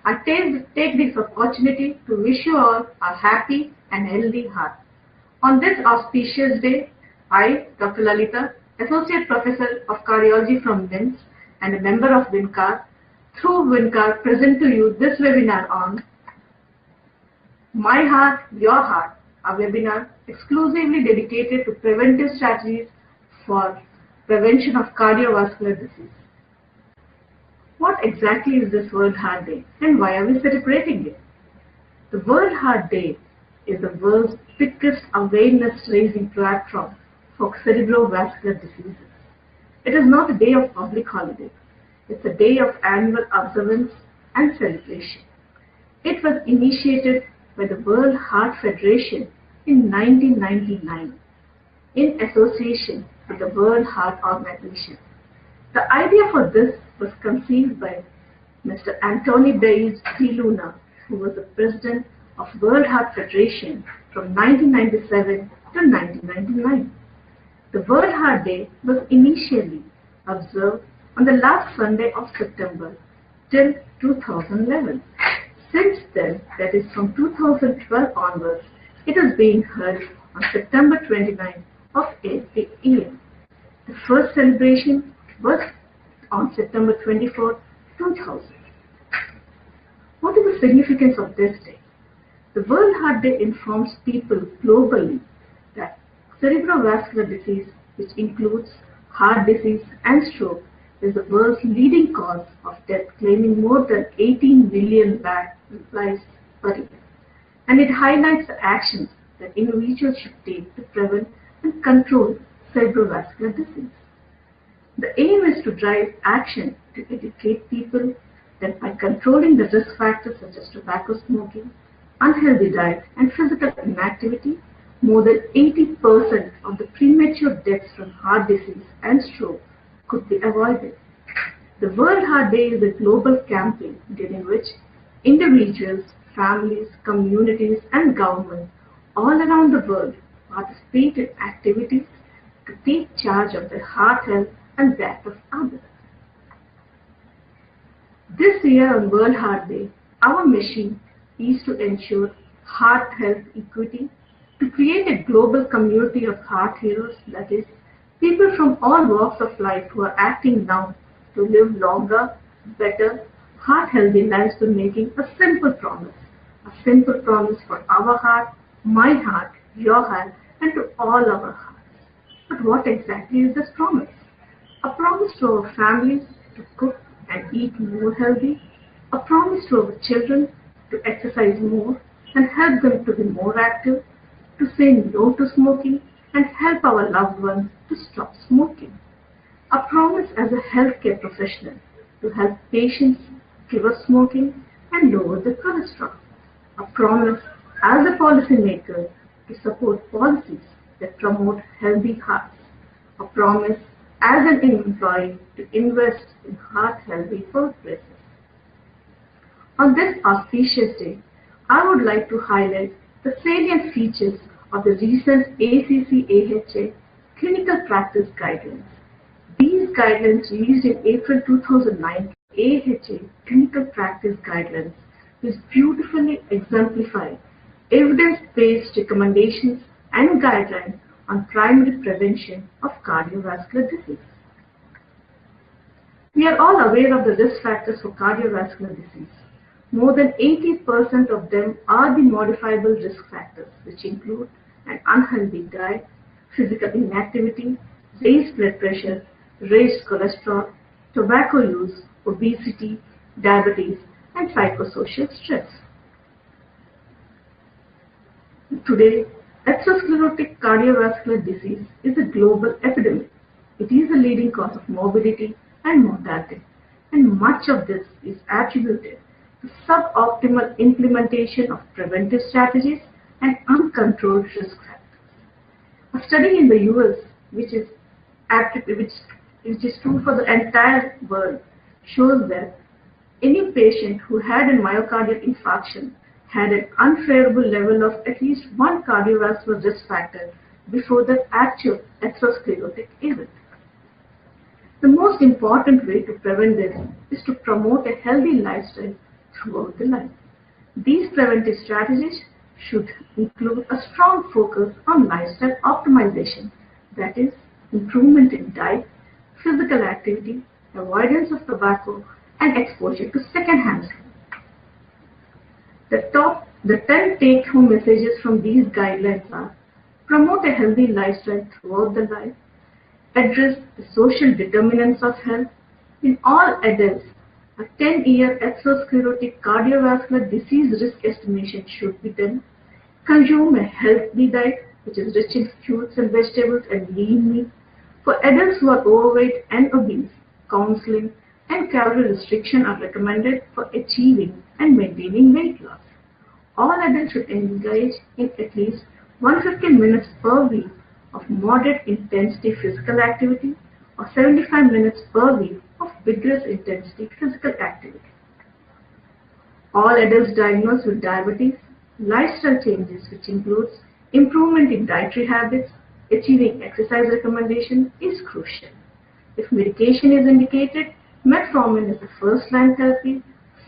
I take this opportunity to wish you all a happy and healthy heart. On this auspicious day, I, Dr. Lalita, Associate Professor of Cardiology from LIMS and a member of WINCAR, through WINCAR present to you this webinar on My Heart, Your Heart, a webinar exclusively dedicated to preventive strategies for prevention of cardiovascular disease. What exactly is this World Heart Day and why are we celebrating it? The World Heart Day is the world's biggest awareness-raising platform for cerebrovascular diseases. It is not a day of public holiday. It's a day of annual observance and celebration. It was initiated by the World Heart Federation in 1999 in association with the World Heart Organization. The idea for this was conceived by Mr. Anthony Diaz de Luna, who was the president of World Heart Federation from 1997 to 1999. The World Heart Day was initially observed on the last Sunday of September till 2011. Since then, that is from 2012 onwards, it is being held on September 29 of every year. The first celebration was on September 24, 2000. What is the significance of this day? The World Heart Day informs people globally that cerebrovascular disease, which includes heart disease and stroke, is the world's leading cause of death, claiming more than 18 million lives per year. And it highlights the actions that individuals should take to prevent and control cerebrovascular disease. The aim is to drive action to educate people that by controlling the risk factors such as tobacco smoking, unhealthy diet, and physical inactivity, more than 80% of the premature deaths from heart disease and stroke could be avoided. The World Heart Day is a global campaign during which individuals, families, communities, and governments all around the world participate in activities to take charge of their heart health and that of others. This year on World Heart Day, our mission is to ensure heart health equity, to create a global community of heart heroes, that is, people from all walks of life who are acting now to live longer, better, heart-healthy lives by making a simple promise for our heart, my heart, your heart, and to all our hearts. But what exactly is this promise? A promise to our families to cook and eat more healthy, a promise to our children to exercise more and help them to be more active, to say no to smoking and help our loved ones to stop smoking. A promise as a healthcare professional to help patients give up smoking and lower the cholesterol. A promise as a policymaker to support policies that promote healthy hearts. A promise as an employee to invest in heart-healthy workplaces. On this auspicious day, I would like to highlight the salient features of the recent ACC/AHA Clinical Practice Guidelines. These guidelines released in April 2009, AHA Clinical Practice Guidelines, which beautifully exemplify evidence-based recommendations and guidelines on primary prevention of cardiovascular disease. We are all aware of the risk factors for cardiovascular disease. More than 80% of them are the modifiable risk factors, which include an unhealthy diet, physical inactivity, raised blood pressure, raised cholesterol, tobacco use, obesity, diabetes, and psychosocial stress. Today, atherosclerotic cardiovascular disease is a global epidemic. It is a leading cause of morbidity and mortality, and much of this is attributed to suboptimal implementation of preventive strategies and uncontrolled risk factors. A study in the US, which is true for the entire world, shows that any patient who had a myocardial infarction had an unfavorable level of at least one cardiovascular risk factor before the actual atherosclerotic event. The most important way to prevent this is to promote a healthy lifestyle throughout the life. These preventive strategies should include a strong focus on lifestyle optimization, that is, improvement in diet, physical activity, avoidance of tobacco, and exposure to second-hand smoke. The 10 take-home messages from these guidelines are: promote a healthy lifestyle throughout the life, address the social determinants of health. In all adults, a 10-year atherosclerotic cardiovascular disease risk estimation should be done. Consume a healthy diet which is rich in fruits and vegetables and lean meat. For adults who are overweight and obese, counseling and calorie restriction are recommended for achieving and maintaining weight loss. All adults should engage in at least 150 minutes per week of moderate intensity physical activity or 75 minutes per week of vigorous intensity physical activity. All adults diagnosed with diabetes, lifestyle changes which includes improvement in dietary habits, achieving exercise recommendation is crucial. If medication is indicated, metformin is the first-line therapy,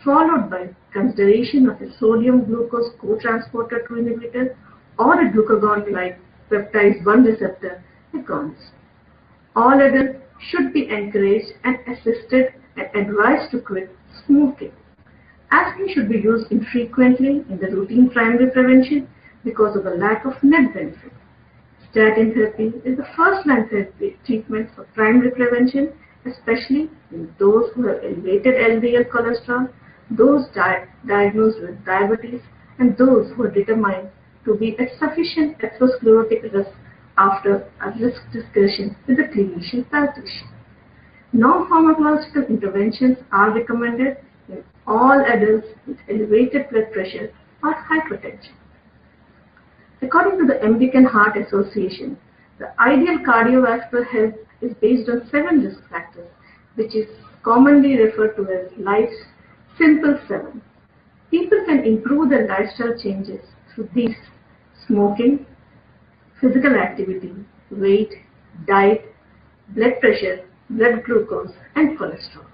followed by consideration of a sodium-glucose cotransporter 2 inhibitor or a glucagon-like peptide 1 receptor agonist. All adults should be encouraged and assisted and advised to quit smoking. Aspirin should be used infrequently in the routine primary prevention because of the lack of net benefit. Statin therapy is the first-line therapy treatment for primary prevention, especially in those who have elevated LDL cholesterol, those diagnosed with diabetes, and those who are determined to be at sufficient atherosclerotic risk after a risk discussion with the clinician physician. Non-pharmacological interventions are recommended in all adults with elevated blood pressure or hypertension. According to the American Heart Association, the ideal cardiovascular health is based on 7 risk factors, which is commonly referred to as life's simple 7. People can improve their lifestyle changes through these: smoking, physical activity, weight, diet, blood pressure, blood glucose, and cholesterol.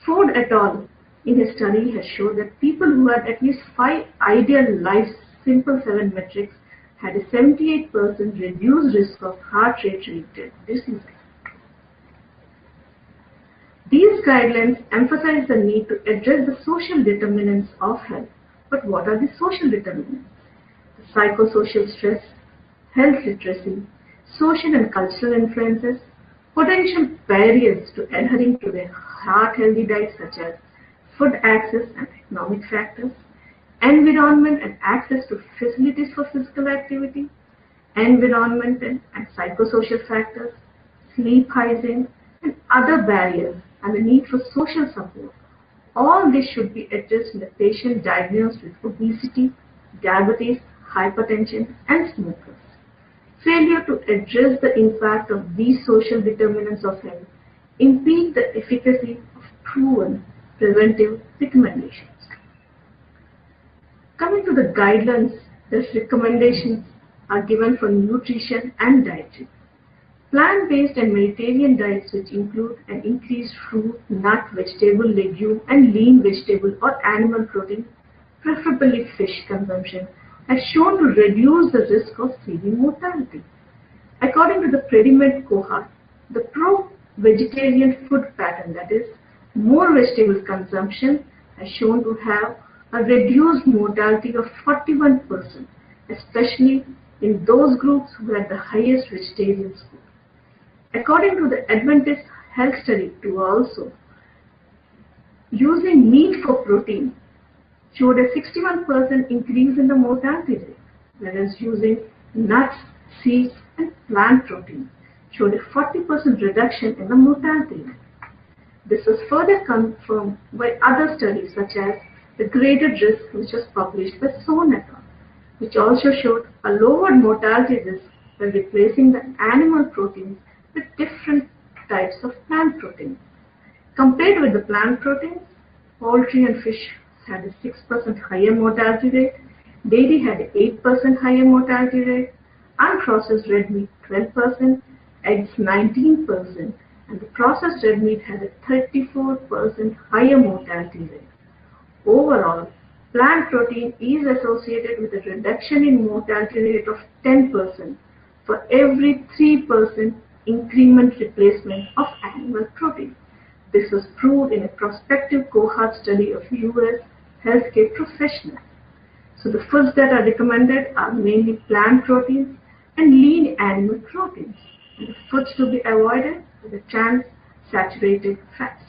Ford et al. In a study has shown that people who had at least 5 ideal life's simple 7 metrics had a 78% reduced risk of heart rate-related diseases. These guidelines emphasize the need to address the social determinants of health. But what are the social determinants? The psychosocial stress, health literacy, social and cultural influences, potential barriers to adhering to a heart-healthy diet such as food access and economic factors, environment and access to facilities for physical activity, environmental and psychosocial factors, sleep hygiene, and other barriers, and the need for social support. All this should be addressed in the patient diagnosed with obesity, diabetes, hypertension, and smokers. Failure to address the impact of these social determinants of health impede the efficacy of proven preventive recommendations. Coming to the guidelines, the recommendations are given for nutrition and dietary. Plant-based and Mediterranean diets, which include an increased fruit, nut, vegetable, legume, and lean vegetable or animal protein, preferably fish consumption, has shown to reduce the risk of CV mortality. According to the Predimed cohort, the pro-vegetarian food pattern, that is, more vegetable consumption, has shown to have a reduced mortality of 41%, especially in those groups who had the highest vegetarian score. According to the Adventist Health Study 2 also, using meat for protein showed a 61% increase in the mortality rate, whereas using nuts, seeds, and plant protein showed a 40% reduction in the mortality rate. This was further confirmed by other studies such as the graded risk, which was published by Sohn et al., which also showed a lowered mortality risk by replacing the animal proteins with different types of plant proteins. Compared with the plant proteins, poultry and fish had a 6% higher mortality rate, dairy had an 8% higher mortality rate, unprocessed red meat 12%, eggs 19%, and the processed red meat had a 34% higher mortality rate. Overall, plant protein is associated with a reduction in mortality rate of 10% for every 3% increment replacement of animal protein. This was proved in a prospective cohort study of US healthcare professionals. So the foods that are recommended are mainly plant proteins and lean animal proteins. And the foods to be avoided are the trans-saturated fats.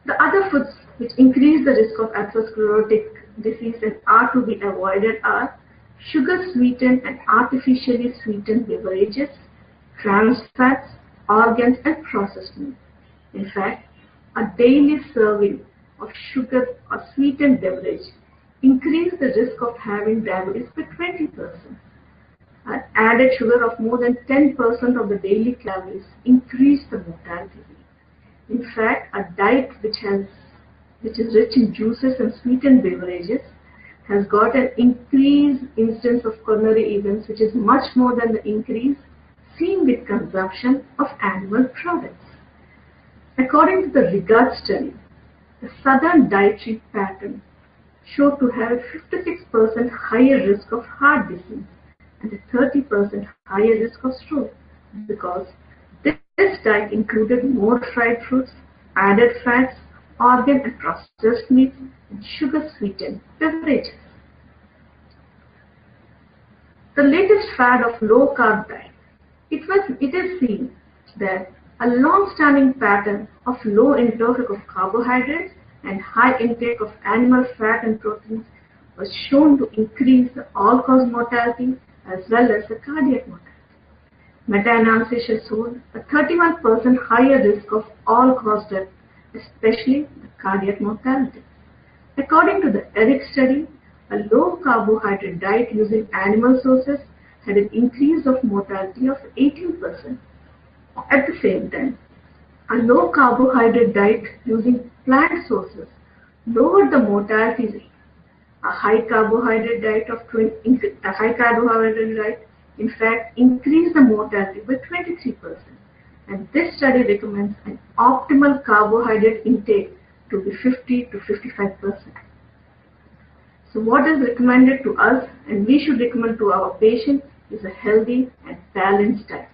The other foods which increase the risk of atherosclerotic disease and are to be avoided are sugar-sweetened and artificially sweetened beverages, trans fats, organs, and processed meat. In fact, a daily serving of sugar or sweetened beverage increases the risk of having diabetes by 20%. An added sugar of more than 10% of the daily calories increase the mortality rate. In fact, a diet which is rich in juices and sweetened beverages has got an increased incidence of coronary events, which is much more than the increase seen with consumption of animal products. According to the REGARD study, the southern dietary pattern showed to have a 56% higher risk of heart disease and a 30% higher risk of stroke because this diet included more fried fruits, added fats, organ and processed meats, and sugar-sweetened beverages. The latest fad of low-carb diet. It is seen that a long-standing pattern of low intake of carbohydrates and high intake of animal fat and proteins was shown to increase the all-cause mortality as well as the cardiac mortality. Meta-analysis has shown a 31% higher risk of all-cause death, especially the cardiac mortality. According to the ERIC study, a low-carbohydrate diet using animal sources had an increase of mortality of 18%. At the same time, a low-carbohydrate diet using plant sources lowered the mortality rate. A high-carbohydrate diet in fact increased the mortality by 23%. And this study recommends an optimal carbohydrate intake to be 50 to 55%. So what is recommended to us and we should recommend to our patients is a healthy and balanced diet.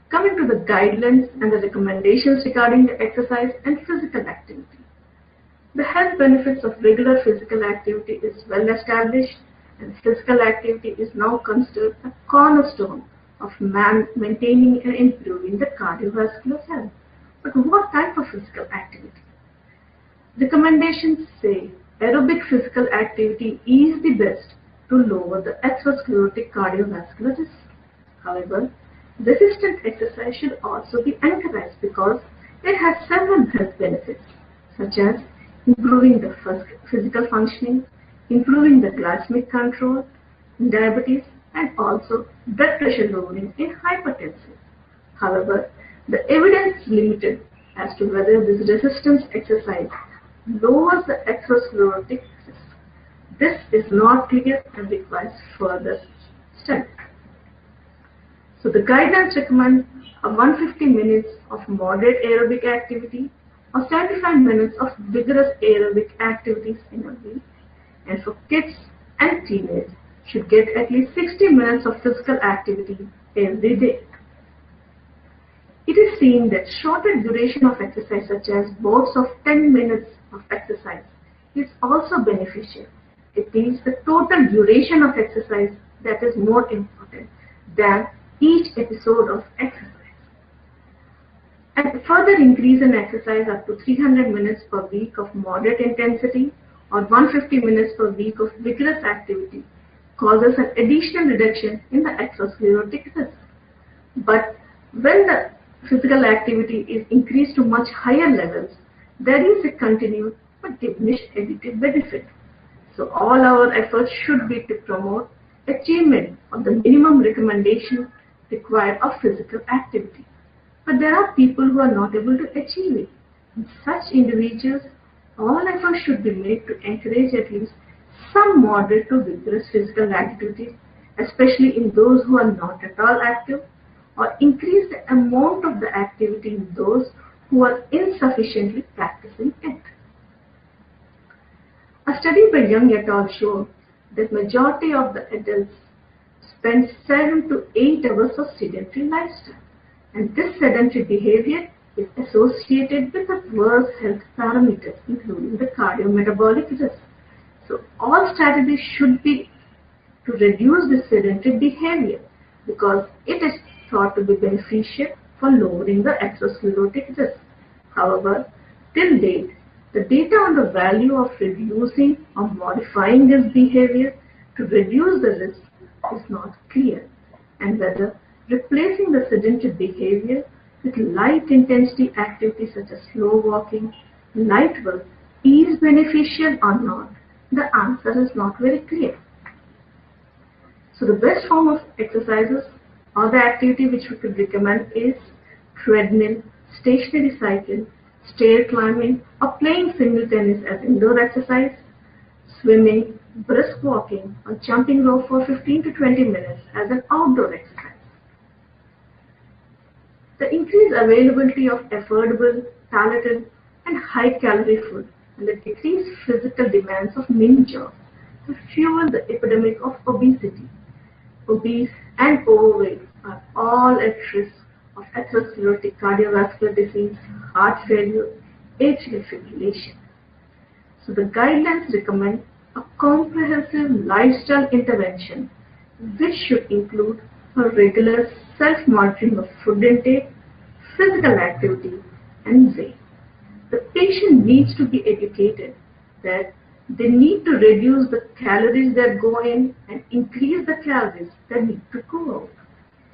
Coming to the guidelines and the recommendations regarding the exercise and physical activity. The health benefits of regular physical activity is well established, and physical activity is now considered a cornerstone of maintaining and improving the cardiovascular health. But what type of physical activity? Recommendations say aerobic physical activity is the best to lower the atherosclerotic cardiovascular risk. However, resistant exercise should also be encouraged because it has several health benefits, such as improving the physical functioning, improving the glycemic control in diabetes, and also blood pressure lowering in hypertension. However, the evidence is limited as to whether this resistance exercise lowers the atherosclerotic risk. This is not clear and requires further study. So the guidelines recommend a 150 minutes of moderate aerobic activity or 75 minutes of vigorous aerobic activities in a week, and for kids and teenagers should get at least 60 minutes of physical activity every day. It is seen that shorter duration of exercise such as bouts of 10 minutes of exercise is also beneficial. It means the total duration of exercise that is more important than each episode of exercise. And further increase in exercise up to 300 minutes per week of moderate intensity or 150 minutes per week of vigorous activity causes an additional reduction in the atherosclerotic risk. But when the physical activity is increased to much higher levels, there is a continued but diminished additive benefit. So all our efforts should be to promote achievement of the minimum recommendation required of physical activity. But there are people who are not able to achieve it. In such individuals, all efforts should be made to encourage at least some moderate to vigorous physical activity, especially in those who are not at all active, or increase the amount of the activity in those who are insufficiently practicing. practicing it. A study by Young et al. Showed that majority of the adults spend 7 to 8 hours of sedentary lifestyle, and this sedentary behavior is associated with the worst health parameters, including the cardiometabolic risk. So all strategies should be to reduce this sedentary behavior because it is thought to be beneficial for lowering the atherosclerotic risk. However, till date, the data on the value of reducing or modifying this behavior to reduce the risk is not clear, and whether replacing the sedentary behavior with light intensity activities such as slow walking, light work is beneficial or not, the answer is not very clear. So the best form of exercises or the activity which we could recommend is treadmill, stationary cycle, stair climbing, or playing single tennis as indoor exercise, swimming, brisk walking, or jumping rope for 15 to 20 minutes as an outdoor exercise. The increased availability of affordable, palatable, and high-calorie food and the decreased physical demands of many jobs have fueled the epidemic of obesity. Obese and overweight are all at risk of atherosclerotic cardiovascular disease, heart failure, atrial fibrillation. So the guidelines recommend a comprehensive lifestyle intervention which should include a regular self-monitoring of food intake, physical activity, and weight. The patient needs to be educated that they need to reduce the calories that go in and increase the calories that need to go out.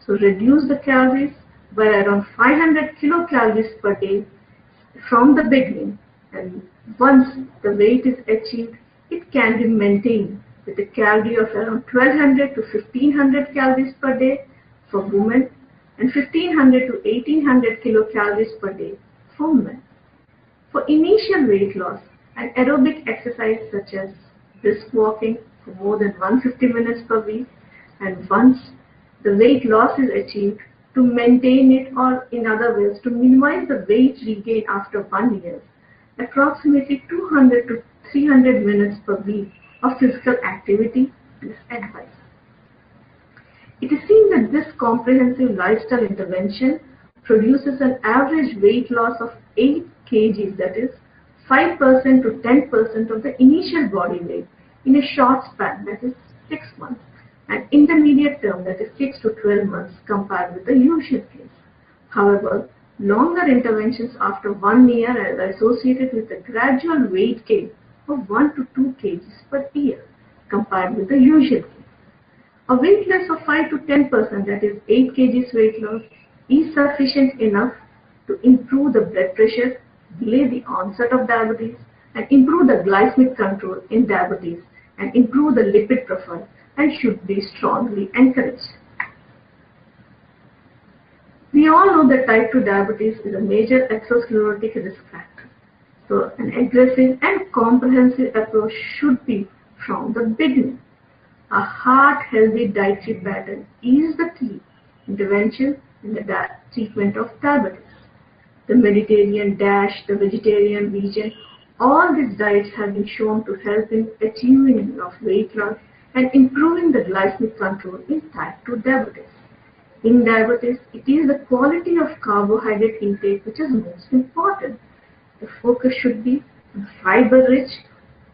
So reduce the calories by around 500 kilocalories per day from the beginning, and once the weight is achieved, it can be maintained with a calorie of around 1200 to 1500 calories per day for women and 1500 to 1800 kilocalories per day for men. For initial weight loss, an aerobic exercise such as brisk walking for more than 150 minutes per week, and once the weight loss is achieved, to maintain it, or in other words, to minimize the weight regain after 1 year, approximately 200 to 300 minutes per week of physical activity is advised. It is seen that this comprehensive lifestyle intervention produces an average weight loss of 8 kg, that is 5% to 10% of the initial body weight in a short span, that is 6 months, and intermediate term, that is 6 to 12 months compared with the usual case. However, longer interventions after 1 year are associated with a gradual weight gain of 1 to 2 kg per year compared with the usual case. A weight loss of 5 to 10%, that is 8 kg weight loss, is sufficient enough to improve the blood pressure, delay the onset of diabetes, and improve the glycemic control in diabetes, and improve the lipid profile, and should be strongly encouraged. We all know that type 2 diabetes is a major atherosclerotic risk factor. So an aggressive and comprehensive approach should be from the beginning. A heart-healthy dietary pattern is the key intervention in the treatment of diabetes. The Mediterranean, the vegetarian, vegan, all these diets have been shown to help in achieving of weight loss and improving the glycemic control in type 2 diabetes. In diabetes, it is the quality of carbohydrate intake which is most important. The focus should be on fiber-rich,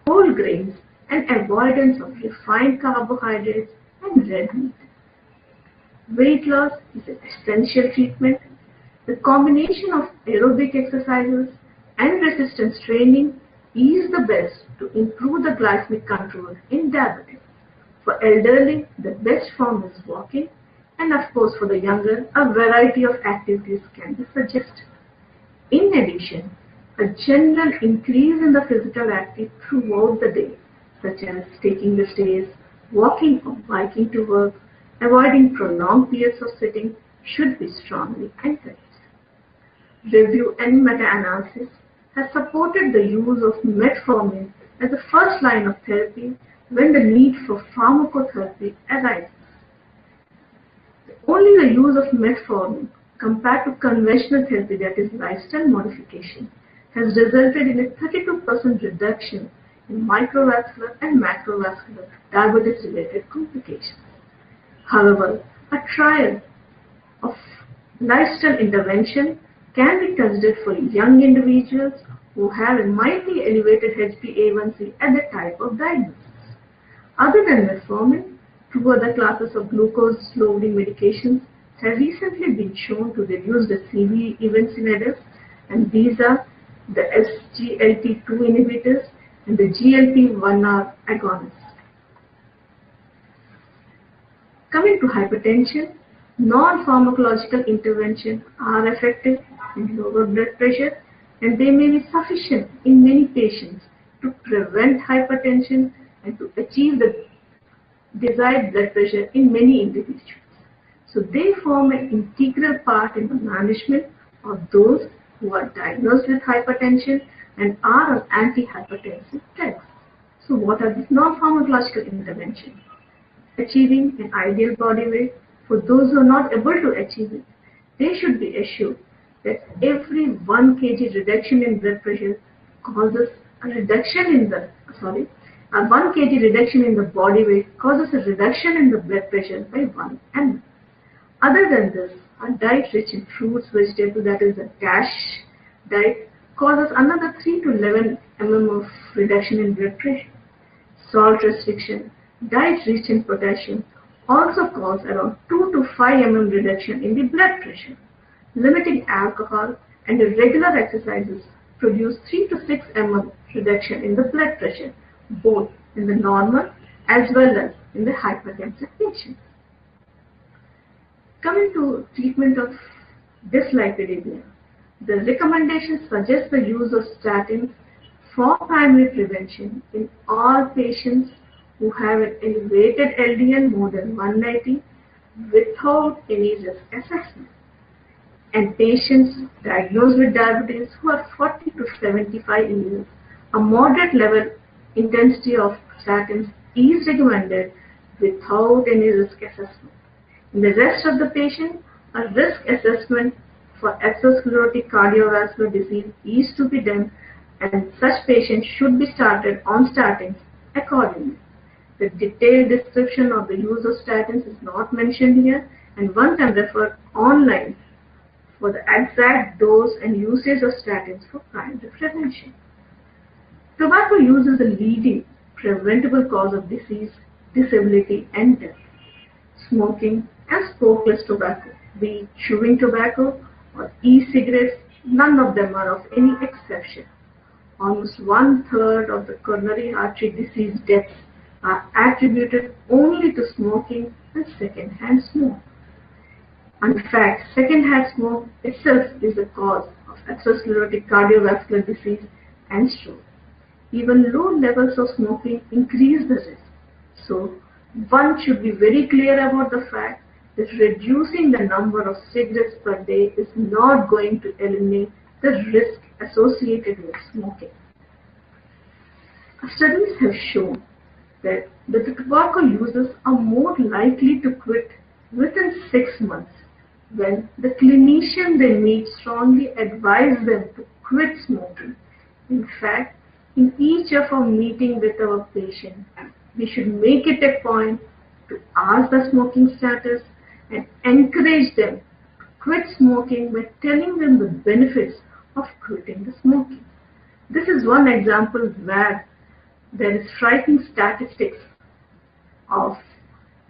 whole grains, and avoidance of refined carbohydrates and red meat. Weight loss is an essential treatment. The combination of aerobic exercises and resistance training is the best to improve the glycemic control in diabetes. For elderly, the best form is walking, and of course for the younger, a variety of activities can be suggested. In addition, a general increase in the physical activity throughout the day, such as taking the stairs, walking or biking to work, avoiding prolonged periods of sitting, should be strongly encouraged. Review and meta-analysis has supported the use of metformin as the first line of therapy when the need for pharmacotherapy arises. Only the use of metformin compared to conventional therapy, that is lifestyle modification, has resulted in a 32% reduction in microvascular and macrovascular diabetes-related complications. However, a trial of lifestyle intervention can be considered for young individuals who have a mildly elevated HbA1c at the time of diagnosis. Other than metformin, two other classes of glucose-lowering medications have recently been shown to reduce the CV events in adults, and these are the SGLT2 inhibitors and the GLP-1R agonists. Coming to hypertension, non-pharmacological interventions are effective in lower blood pressure, and they may be sufficient in many patients to prevent hypertension and to achieve the desired blood pressure in many individuals. So they form an integral part in the management of those who are diagnosed with hypertension and are on antihypertensive drugs. So what are these non-pharmacological interventions? Achieving an ideal body weight. For those who are not able to achieve it, they should be assured that every 1 kg reduction in blood pressure causes a reduction in the, a 1 kg reduction in the body weight causes a reduction in the blood pressure by 1 mm. Other than this, a diet rich in fruits, vegetables, that is a DASH diet, causes another 3 to 11 mm of reduction in blood pressure. Salt restriction, diet rich in potassium, also cause around 2 to 5 mm reduction in the blood pressure. Limiting alcohol and regular exercises produce 3 to 6 mm reduction in the blood pressure, both in the normal as well as in the hypertensive patients. Coming to treatment of dyslipidemia, the recommendations suggest the use of statins for primary prevention in all patients who have an elevated LDL more than 190 without any risk assessment, and patients diagnosed with diabetes who are 40 to 75 years. A moderate level intensity of statins is recommended without any risk assessment. In the rest of the patient, a risk assessment for atherosclerotic cardiovascular disease is to be done, and such patients should be started on statins accordingly. The detailed description of the use of statins is not mentioned here, and one can refer online for the exact dose and usage of statins for primary prevention. Tobacco use is the leading preventable cause of disease, disability, and death. Smoking and smokeless tobacco, be it chewing tobacco or e-cigarettes, none of them are of any exception. Almost 1/3 of the coronary artery disease deaths are attributed only to smoking and second-hand smoke. In fact, second-hand smoke itself is the cause of atherosclerotic cardiovascular disease and stroke. Even low levels of smoking increase the risk. So, one should be very clear about the fact that reducing the number of cigarettes per day is not going to eliminate the risk associated with smoking. Studies have shown that the tobacco users are more likely to quit within 6 months when the clinician they meet strongly advise them to quit smoking. In fact, in each of our meetings with our patient, we should make it a point to ask the smoking status and encourage them to quit smoking by telling them the benefits of quitting the smoking. This is one example where there is frightening statistics of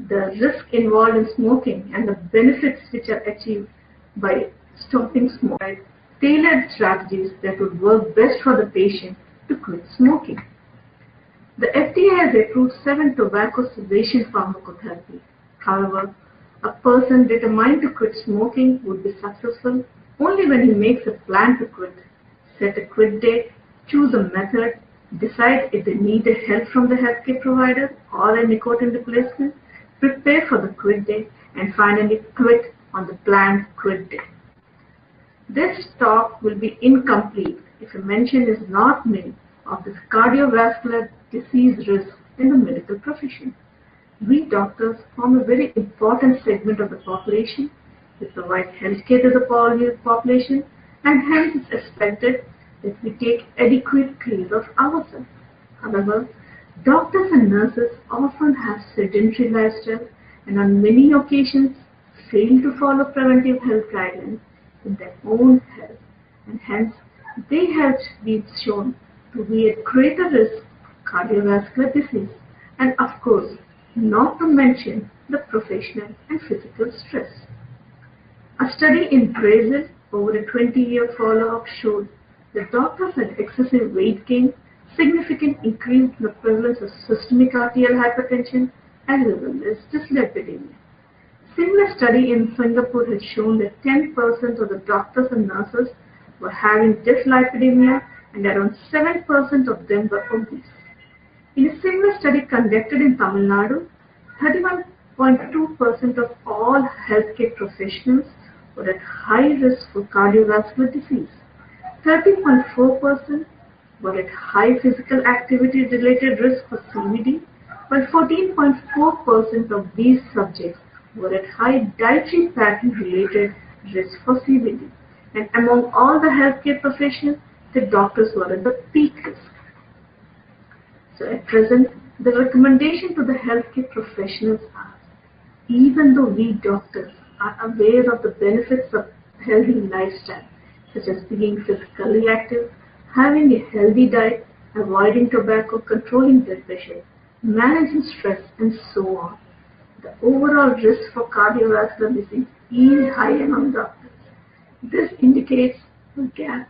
the risk involved in smoking and the benefits which are achieved by stopping smoking. Tailored strategies that would work best for the patient to quit smoking. The FDA has approved 7 tobacco cessation pharmacotherapy. However, a person determined to quit smoking would be successful only when he makes a plan to quit, set a quit date, choose a method, decide if they need help from the healthcare provider or a nicotine replacement, prepare for the quit date, and finally quit on the planned quit date. This talk will be incomplete if a mention is not made of this cardiovascular disease risk in the medical profession. We doctors form a very important segment of the population. We provide healthcare to the population, and hence it's expected that we take adequate care of ourselves. However, doctors and nurses often have sedentary lifestyle and on many occasions fail to follow preventive health guidelines in their own health, and hence they have been shown to be at greater risk of cardiovascular disease and, of course, not to mention the professional and physical stress. A study in Brazil over a 20-year follow-up showed that doctors had excessive weight gain, significant increase in the prevalence of systemic arterial hypertension, as well as dyslipidemia. Similar study in Singapore had shown that 10% of the doctors and nurses were having dyslipidemia and around 7% of them were obese. In a similar study conducted in Tamil Nadu, 31.2% of all healthcare professionals were at high risk for cardiovascular disease. 30.4% were at high physical activity related risk for CVD, while 14.4% of these subjects were at high dietary pattern related risk for CVD. And among all the healthcare professionals, the doctors were at the peak risk. So at present, the recommendation to the healthcare professionals are, even though we doctors are aware of the benefits of healthy lifestyle, such as being physically active, having a healthy diet, avoiding tobacco, controlling blood pressure, managing stress, and so on, the overall risk for cardiovascular disease is high among doctors. This indicates a gap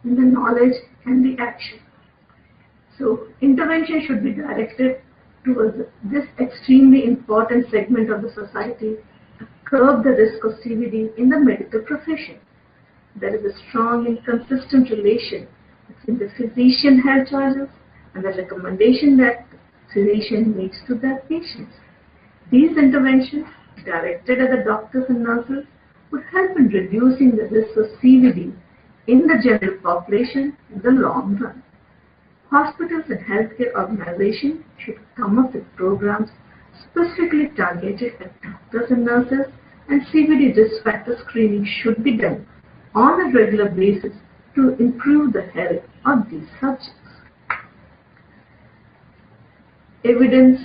in the knowledge and the action. So intervention should be directed towards this extremely important segment of the society to curb the risk of CVD in the medical profession. There is a strong and consistent relation between the physician health choices and the recommendation that the physician makes to their patients. These interventions, directed at the doctors and nurses, would help in reducing the risk of CVD in the general population in the long run. Hospitals and healthcare organizations should come up with programs specifically targeted at doctors and nurses, and CVD risk factor screening should be done on a regular basis to improve the health of these subjects. Evidence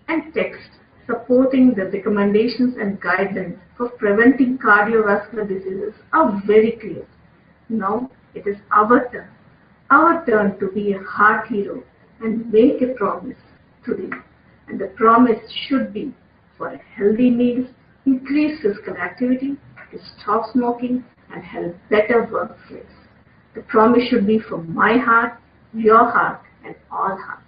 and text supporting the recommendations and guidelines for preventing cardiovascular diseases are very clear. Now it is our turn to be a heart hero and make a promise today. And the promise should be for a healthy meals, increased physical activity, to stop smoking, and have a better workplace. The promise should be from my heart, your heart, and all hearts.